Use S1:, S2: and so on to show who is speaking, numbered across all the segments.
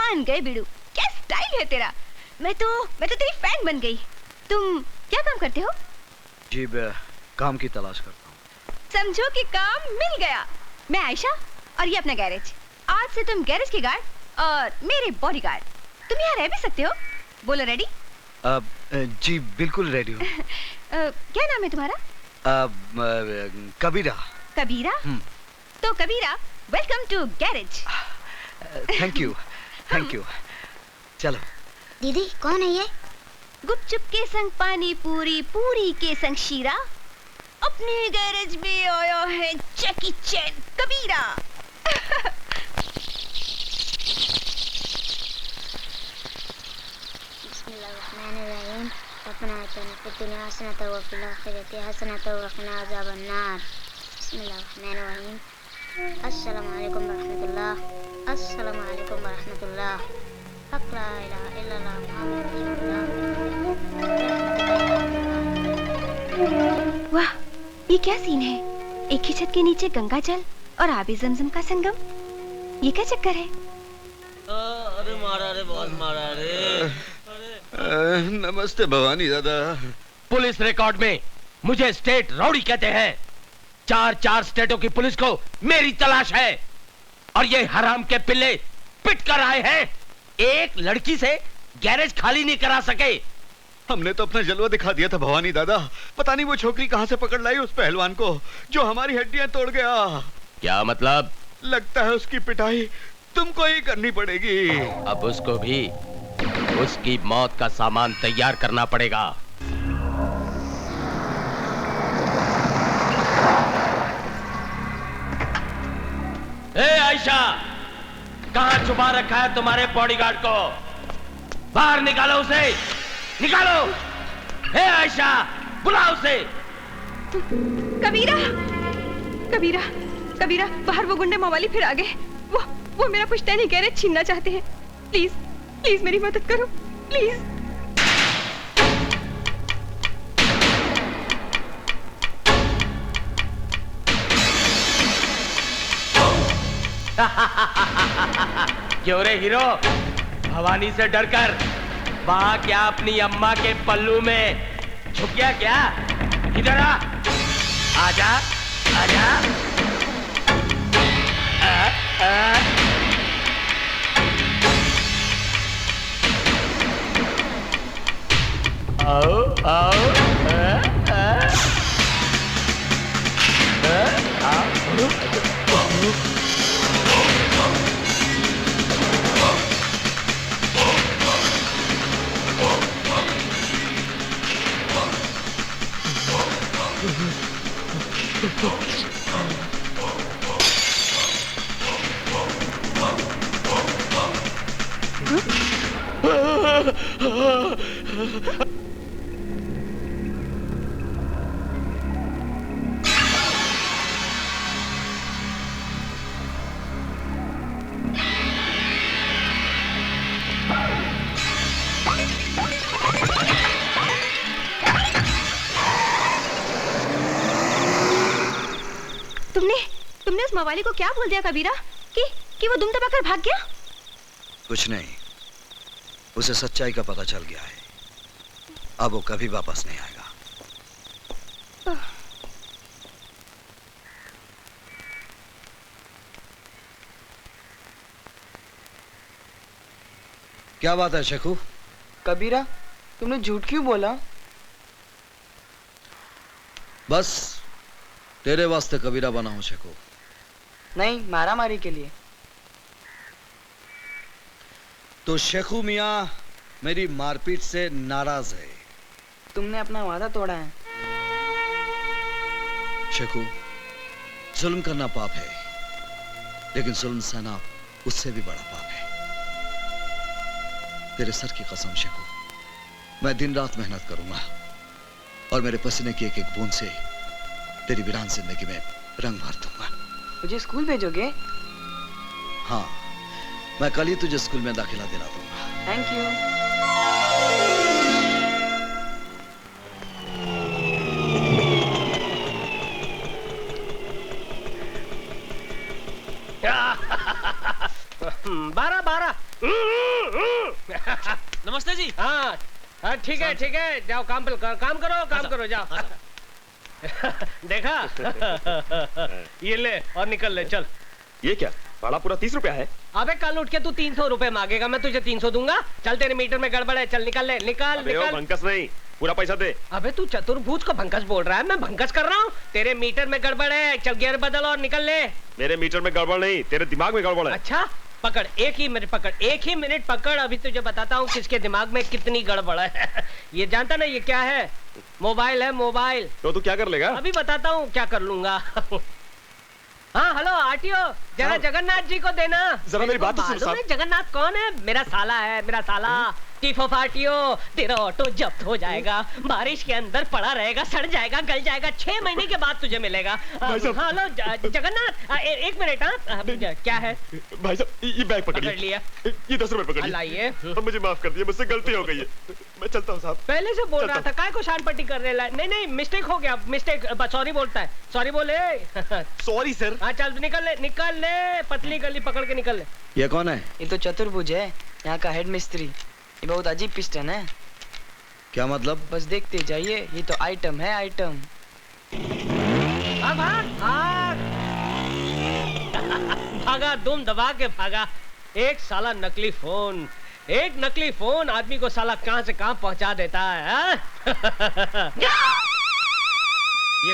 S1: मान गए बिड़ू, क्या स्टाइल है तेरा। मैं तो तेरी फैन बन गई। तुम क्या काम करते हो?
S2: जी काम की तलाश करता हूँ।
S1: समझो कि काम मिल गया। मैं आयशा और ये अपना गैरेज। आज से तुम गैरेज के गार्ड और मेरे बॉडीगार्ड। तुम यहाँ रह भी सकते हो। बोलो रेडी?
S2: जी बिल्कुल रेडी हूँ।
S1: क्या नाम है तुम्हारा?
S2: कबीरा।
S1: कबीरा? तो Kabira, welcome to garage.
S2: Thank you, thank you. चलो।
S3: दीदी कौन है ये?
S1: गुपचुप के संग पानी पूरी, पूरी के संग शीरा, अपने गैरेज में आया है जैकी चैन कबीरा।
S3: बिस्मिल्लाहिर्रहमानिर्रहीम। रब्बना आतिना फिद दुनिया हसनतन व फिल आखिरति हसनतन व क़िना अज़ाबन्नार। बिस्मिल्लाहिर्रहमानिर्रहीम। अस्सलामु अलैकुम वरहमतुल्लाह। अस्सलामु अलैकुम वरहमतुल्लाह। हक़ ला इलाहा इल्लल्लाह मुहम्मदुर रसूलुल्लाह।
S1: वाह, ये क्या सीन है? एक ही छत के नीचे गंगा जल और आबे जमजम का संगम। ये क्या चक्कर है?
S4: अरे मारा रे, बहुत मारा रे।
S5: नमस्ते भवानी दादा।
S6: पुलिस रिकॉर्ड में मुझे स्टेट रौडी कहते हैं। 4 स्टेटों की पुलिस को मेरी तलाश है और ये हराम के पिल्ले पिट कर आए हैं। एक लड़की से गैरेज खाली नहीं करा सके।
S5: हमने तो अपना जलवा दिखा दिया था भवानी दादा। पता नहीं वो छोकरी कहां से पकड़ लाई उस पहलवान को जो हमारी हड्डियां तोड़ गया।
S6: क्या मतलब?
S5: लगता है उसकी पिटाई तुमको ही करनी पड़ेगी।
S6: अब उसको भी उसकी मौत का सामान तैयार करना पड़ेगा। ए आयशा, कहां छुपा रखा है तुम्हारे बॉडीगार्ड को? बाहर निकालो उसे, निकालो। ए आयशा, बुलाओ उसे।
S1: कबीरा, कबीरा, कबीरा, बाहर वो गुंडे मवाली फिर आ गए। वो मेरा पुश्तैनी गैरेज छीनना चाहते हैं। प्लीज, प्लीज मेरी मदद करो, प्लीज।
S6: क्यों रे हीरो, भवानी से डरकर वहां क्या अपनी अम्मा के पल्लू में छुप गया क्या? इधर आ, आजा, आजा। आओ, आओ,
S1: तुमने उस मवाली को क्या बोल दिया कबीरा कि वो दुम दबाकर भाग गया?
S2: कुछ नहीं, उसे सच्चाई का पता चल गया है। अब वो कभी वापस नहीं आएगा। क्या बात है शेखू?
S7: कबीरा, तुमने झूठ क्यों बोला?
S2: बस तेरे वास्ते कबीरा बना हूं शेखू।
S7: नहीं, मारामारी के लिए।
S2: तो शेखू मियां मेरी मारपीट से नाराज है।
S7: तुमने अपना वादा तोड़ा है।
S2: शेखू, जुल्म करना पाप है, लेकिन जुल्म सहना उससे भी बड़ा पाप है। तेरे सर की कसम शेखू, मैं दिन रात मेहनत करूंगा और मेरे पसीने की एक एक बूंद से तेरी वीरान जिंदगी में रंग भर दूंगा।
S7: मुझे स्कूल भेजोगे?
S2: हाँ, मैं कल ही तुझे स्कूल में दाखिला दिला दूंगा।
S7: Thank you.
S6: बारह
S4: नमस्ते जी।
S6: हाँ हाँ ठीक है ठीक है, जाओ काम करो जाओ। देखा? ये ले और निकल ले, चल।
S8: ये क्या, भाड़ा पूरा 30 रुपया है?
S6: अबे कल उठ के तू 300 रुपए मांगेगा, मैं तुझे 300 दूंगा। चल, तेरे मीटर में गड़बड़ है, चल निकल ले, निकल
S8: अबे वो
S6: निकल।
S8: भंकस नहीं, पूरा पैसा दे।
S6: अबे तू चतुर्भुज को भंकस बोल रहा है, मैं भंकस कर रहा हूँ। तेरे मीटर में गड़बड़ है, चल गियर बदल और निकल ले।
S8: मेरे मीटर में गड़बड़ नहीं, तेरे दिमाग में गड़बड़ है।
S6: अच्छा पकड़, एक ही मिनट पकड़, अभी तुझे बताता हूँ किसके दिमाग में कितनी गड़बड़ है। ये जानता ना ये क्या है? मोबाइल है, मोबाइल।
S8: तो तू क्या कर लेगा?
S6: अभी बताता हूँ क्या कर लूंगा। हाँ हेलो आरटीओ, जरा
S8: हाँ।
S6: जगन्नाथ जी को देना।
S8: जरा मेरी बात तो सुन साहब।
S6: जगन्नाथ कौन है? मेरा साला है, मेरा साला। टीफो फाटियो, तेरा ऑटो जब्त हो जाएगा, बारिश के अंदर पड़ा रहेगा, सड़ जाएगा, गल जाएगा, 6 महीने के बाद तुझे मिलेगा। हेलो जगन्नाथ, एक मिनट। हाँ क्या है?
S8: भाई साहब ये बैग पकड़िए।
S6: पकड़ लिया।
S8: ये 10 रुपए पकड़िए।
S6: लाइए।
S8: और मुझे माफ कर दिए, मुझसे गलती हो गई है। मैं चलता हूँ साहब।
S6: पहले से बोल रहा
S8: चलता
S6: था, काय को शान पट्टी कर रहे? नहीं मिस्टेक हो गया, मिस्टेक। सॉरी बोलता है, सॉरी बोले।
S8: Sorry sir.
S6: हाँ चल निकल ले, पतली गली पकड़ के निकल ले।
S2: ये कौन है?
S7: ये तो चतुर्भुज है, यहाँ का हेड मिस्त्री। ये बहुत अजीब पिस्टन है।
S2: क्या मतलब?
S7: बस देखते जाइए, ये तो आइटम है, आइटम।
S6: भागा, दुम दबा के भागा। एक साला नकली फोन आदमी को साला कहां से कहां पहुंचा देता है। ये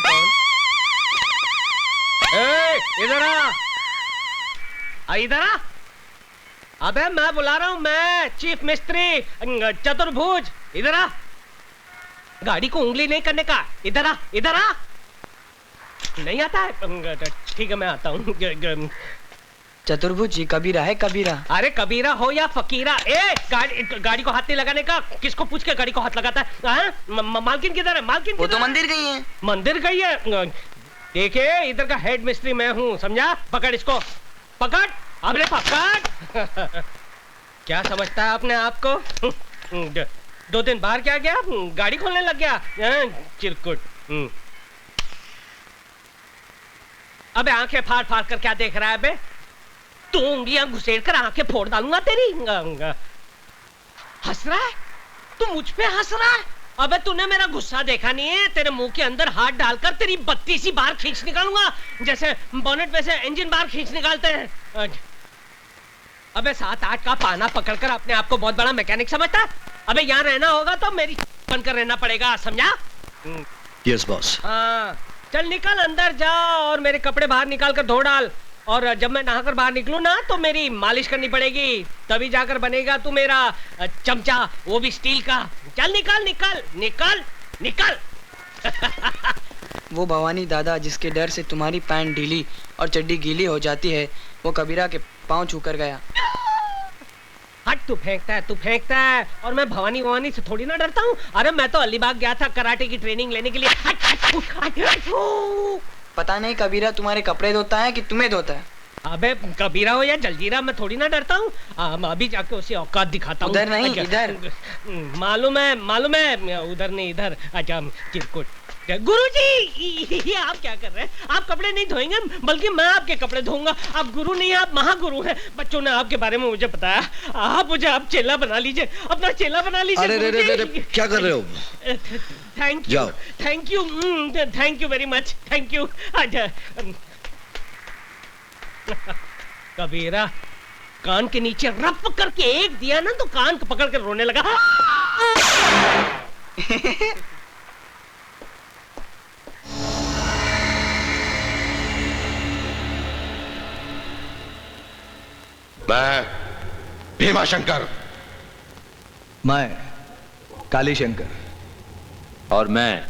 S6: कौन? इधर आ, इधर आ। अबे मैं बुला रहा हूं, मैं चीफ मिस्त्री चतुर्भुज। इधर आ, गाड़ी को उंगली नहीं करने का। इधर आ। नहीं आता है? ठीक है मैं आता हूँ।
S7: चतुर्भुज जी कबीरा है, कबीरा।
S6: अरे कबीरा हो या फकीरा, गाड़ी को हाथ नहीं लगाने का। किसको पूछ के गाड़ी को हाथ लगाता है? मालकिन किधर है? मालकिन
S7: वो तो मंदिर गई है।
S6: मंदिर गई है। देखिए इधर का हेड मिस्त्री मैं हूँ, समझा? पकड़ इसको, पकड़। अबे पकड़। क्या समझता है अपने आप को? 2 दिन बाहर क्या गया, गाड़ी खोलने लग गया चिरकुट। अबे आंखें फाड़ फाड़ कर क्या देख रहा है? बे तू उंगलियां घुसेड़ कर आंखें फोड़ डालूंगा तेरी। हंस रहा है तू, मुझ पे हंस रहा है? अबे तूने मेरा गुस्सा देखा नहीं है? तेरे मुंह के अंदर हाथ डालकर तेरी 32 बार खींच निकालूंगा, जैसे बोनेट में से इंजन बार खींच निकालते हैं। अबे 7-8 का पाना पकड़कर अपने आप को बहुत बड़ा मैकेनिक समझता? अबे यहाँ रहना होगा तो मेरी बनकर रहना पड़ेगा, समझा?
S2: Yes boss.
S6: हाँ चल निकल, अंदर जा और मेरे कपड़े बाहर निकाल कर धो डाल। और जब मैं नहाकर बाहर निकलूं ना तो मेरी मालिश करनी पड़ेगी, तभी जाकर बनेगा तू मेरा चमचा, वो भी स्टील का। चल निकल निकल निकल निकल।
S7: वो भवानी दादा जिसके डर से तुम्हारी पैंट ढीली और चड्डी गीली हो जाती है, वो कबीरा के पांव छूकर गया।
S6: हट, तू फेंकता है और मैं भवानी से थोड़ी ना डरता हूँ। अरे मैं तो अलीबाग गया था कराटे की ट्रेनिंग लेने के लिए।
S7: पता नहीं कबीरा तुम्हारे कपड़े धोता है कि तुम्हें धोता है।
S6: अबे कबीरा हो या जलजीरा, मैं थोड़ी ना डरता हूँ। अभी जाके उसे औकात दिखाता हूँ।
S7: उधर नहीं, इधर।
S6: मालूम है, उधर नहीं इधर। अच्छा चिरकुट। गुरुजी ये आप क्या कर रहे हैं? आप कपड़े नहीं धोएंगे बल्कि मैं आपके कपड़े धोऊंगा। आप गुरु नहीं, आप महागुरु हैं। बच्चों ने आपके बारे में मुझे बताया। आप मुझे आप चेला बना लीजिए, अपना चेला बना लीजिए।
S2: अरे क्या कर रहे हो?
S6: Thank you very much, thank you. Kabira कान के नीचे रफ करके एक दिया ना तो कान को पकड़ कर रोने लगा।
S9: मैं भीमा शंकर।
S2: मैं काली शंकर।
S10: और मैं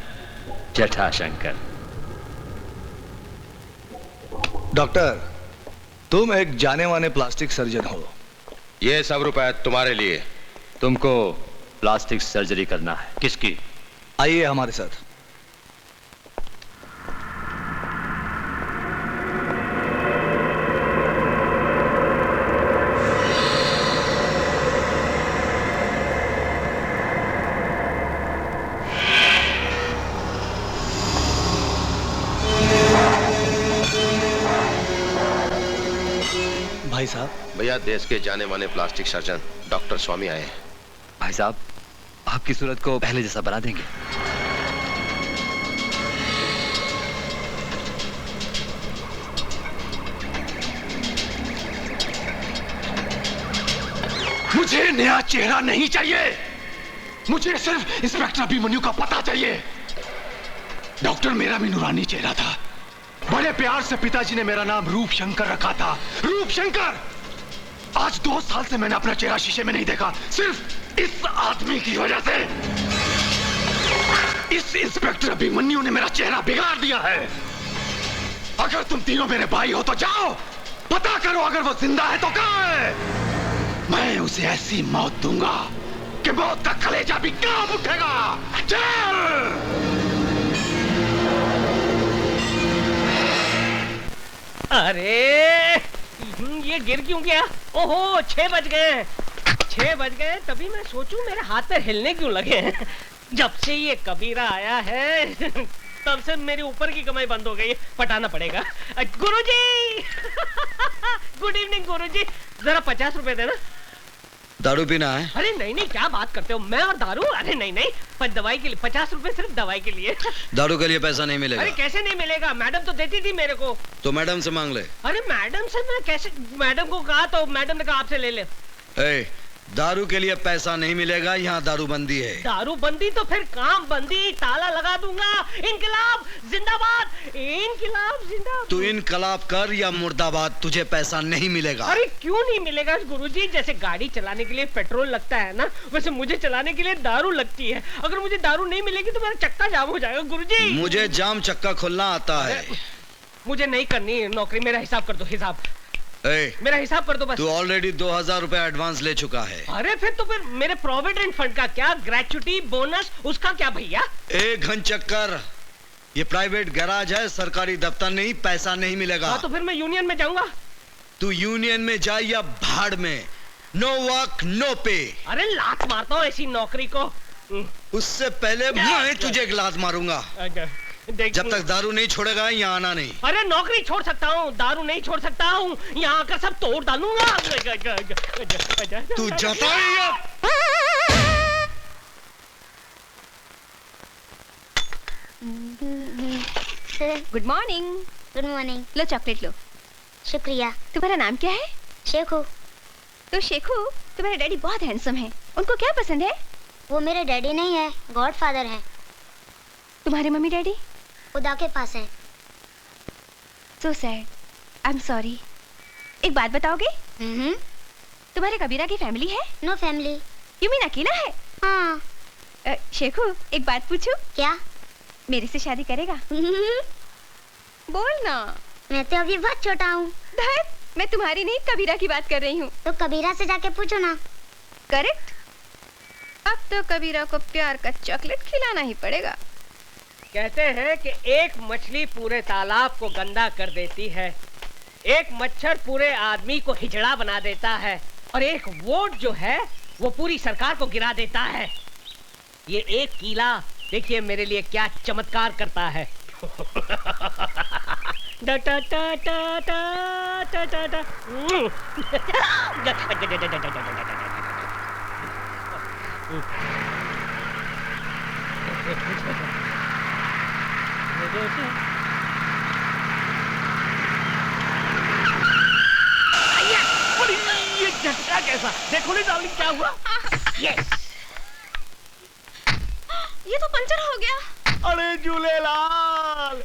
S10: जटा शंकर।
S2: डॉक्टर, तुम एक जाने माने प्लास्टिक सर्जन हो।
S9: ये सब रुपए तुम्हारे लिए।
S10: तुमको प्लास्टिक सर्जरी करना है। किसकी?
S2: आइए हमारे साथ।
S11: भाई साहब।
S9: भैया, देश के जाने माने प्लास्टिक सर्जन डॉक्टर स्वामी आए हैं।
S10: भाई साहब, आपकी सूरत को पहले जैसा बना देंगे।
S6: मुझे नया चेहरा नहीं चाहिए, मुझे सिर्फ इंस्पेक्टर अभिमन्यु का पता चाहिए। डॉक्टर मेरा भी नूरानी चेहरा था। बड़े प्यार से पिताजी ने मेरा नाम रूप शंकर रखा था, रूप शंकर। आज 2 साल से मैंने अपना चेहरा शीशे में नहीं देखा, सिर्फ इस आदमी की वजह से। इस इंस्पेक्टर अभिमन्यु ने मेरा चेहरा बिगाड़ दिया है। अगर तुम तीनों मेरे भाई हो तो जाओ, पता करो अगर वो जिंदा है तो कहां है। मैं उसे ऐसी मौत दूंगा कि मौत का कलेजा भी कांप उठेगा। चल!
S4: अरे ये गिर क्यों गया? ओहो, 6 बज गए। 6 बज गए, तभी मैं सोचूं मेरे हाथ पैर हिलने क्यों लगे हैं। जब से ये कबीरा आया है तब से मेरी ऊपर की कमाई बंद हो गई। पटाना पड़ेगा। गुरुजी गुड इवनिंग गुरुजी, जरा 50 रुपए देना।
S2: दारू पीना है?
S4: अरे नहीं नहीं, क्या बात करते हो, मैं और दारू? अरे नहीं नहीं, पर दवाई के लिए 50 रुपए, सिर्फ दवाई के लिए।
S2: दारू के लिए पैसा नहीं मिलेगा।
S4: अरे कैसे नहीं मिलेगा, मैडम तो देती थी मेरे को।
S2: तो मैडम से मांग ले।
S4: अरे मैडम से मैं कैसे, मैडम को कहा तो मैडम ने कहा आपसे ले ले।
S2: दारू के लिए पैसा नहीं मिलेगा, यहाँ दारू बंदी है।
S4: दारू बंदी तो फिर काम बंदी, ताला लगा दूंगा। इनकलाब जिंदाबाद, इनकलाब जिंदाबाद।
S2: तू इनकलाब कर या मुर्दाबाद, तुझे पैसा नहीं मिलेगा।
S4: अरे क्यों नहीं मिलेगा गुरुजी? जैसे गाड़ी चलाने के लिए पेट्रोल लगता है ना, वैसे मुझे चलाने के लिए दारू लगती है। अगर मुझे दारू नहीं मिलेगी तो मेरा चक्का जाम हो जाएगा गुरुजी।
S2: मुझे जाम चक्का खोलना आता है।
S4: मुझे नहीं करनी नौकरी, मेरा हिसाब कर दो, हिसाब। मेरा हिसाब कर दो बस।
S2: तू ऑलरेडी 2000 रुपए एडवांस ले चुका है।
S4: अरे फिर तो फिर मेरे प्रोविडेंट फंड का क्या, ग्रेच्युटी बोनस उसका क्या भैया?
S2: एक घन चक्कर, ये प्राइवेट गैराज है, सरकारी दफ्तर नहीं, पैसा नहीं मिलेगा।
S4: हाँ तो फिर मैं यूनियन में जाऊंगा।
S2: तू यूनियन में जा या भाड़ में, नो वर्क नो पे।
S4: अरे लात मारता हूँ ऐसी नौकरी को।
S2: उससे पहले मैं तुझे एक लात मारूंगा। जब तक दारू नहीं छोड़ेगा यहाँ आना नहीं।
S4: अरे नौकरी छोड़ सकता हूँ, दारू नहीं छोड़ सकता हूँ, यहाँ आकर सब तोड़ डालूंगा।
S2: तू जाता है?
S1: Good morning.
S3: Good morning.
S1: लो चॉकलेट लो।
S3: शुक्रिया।
S1: तुम्हारा नाम क्या है?
S3: शेखू।
S1: तो शेखू, तुम्हारे डैडी बहुत हैंडसम हैं। उनको क्या पसंद है?
S3: वो मेरे डैडी नहीं है, गॉडफादर है।
S1: तुम्हारे मम्मी डैडी?
S3: खुदा के पास है।
S1: So sad. I'm sorry. एक बात बताओगे? तुम्हारे कबीरा की फैमिली है?
S3: No family.
S1: You mean अकेला है?
S3: हाँ।
S1: शेखू, एक बात पूछूं?
S3: क्या?
S1: मेरे से शादी करेगा? बोल ना।
S3: मैं तो अभी बहुत छोटा हूँ।
S1: मैं तुम्हारी नहीं, कबीरा की बात कर रही हूँ।
S3: तो कबीरा से जाके पूछो ना।
S1: करेक्ट। अब तो कबीरा को प्यार का चॉकलेट खिलाना ही पड़ेगा।
S4: कहते हैं कि एक मछली पूरे तालाब को गंदा कर देती है, एक मच्छर पूरे आदमी को हिजड़ा बना देता है, और एक वोट जो है वो पूरी सरकार को गिरा देता है। ये एक कीला देखिए मेरे लिए क्या चमत्कार करता है। डा टा टा टा टा टा टा। ये झटका कैसा? देखो नहीं डार्लिंग क्या हुआ? यस,
S1: ये तो पंचर हो गया।
S4: अरे झूलेलाल।